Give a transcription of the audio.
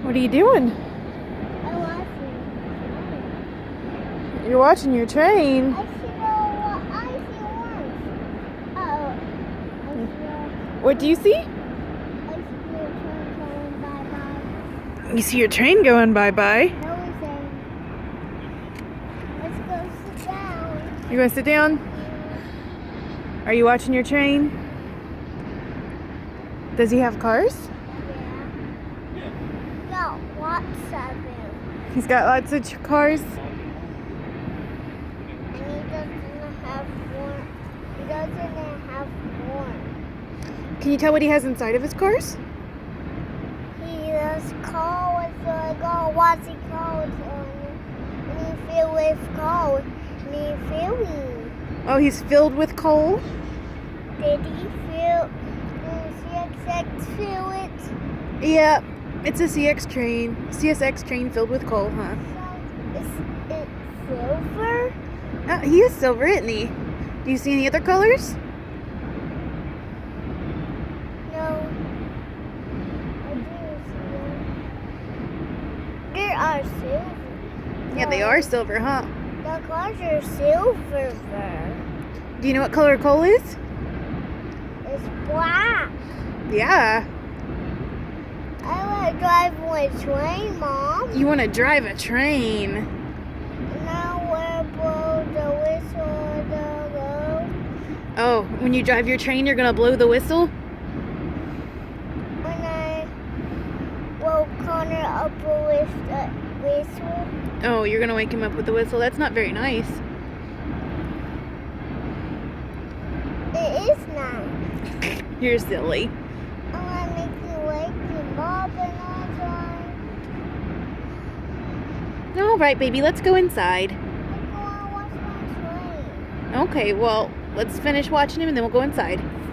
What are you doing? I'm watching. You're watching your train. I see what I see once. Oh. I see What do you see? a train going bye-bye. You see your train going bye-bye. No, we say, let's go sit down. You gonna sit down? Are you watching your train? Does he have cars? Yeah. No, lots of them. He's got lots of cars. And he doesn't have one. He doesn't have one. Can you tell what he has inside of his cars? He does coal with what's he called? And he filled with coal. And he filling. Oh, he's filled with coal? Did he fill? Did CXX fill it? Yeah, it's a CSX train filled with coal, huh? Is it silver? He is silver, isn't he? Do you see any other colors? No. I do see them. They are silver. Yeah, they are silver, huh? The cars are silver. Do you know what color coal is? It's black. Yeah. I want to drive a train, Mom. You want to drive a train. Now we're blow the whistle on the road. Oh, when you drive your train, you're going to blow the whistle? When I woke Connor up with the whistle. Oh, you're going to wake him up with the whistle? That's not very nice. It is nice. You're silly. I want to make you wake him up and all time. All right, baby, let's go inside. I want to watch my train. Okay, well, let's finish watching him and then we'll go inside.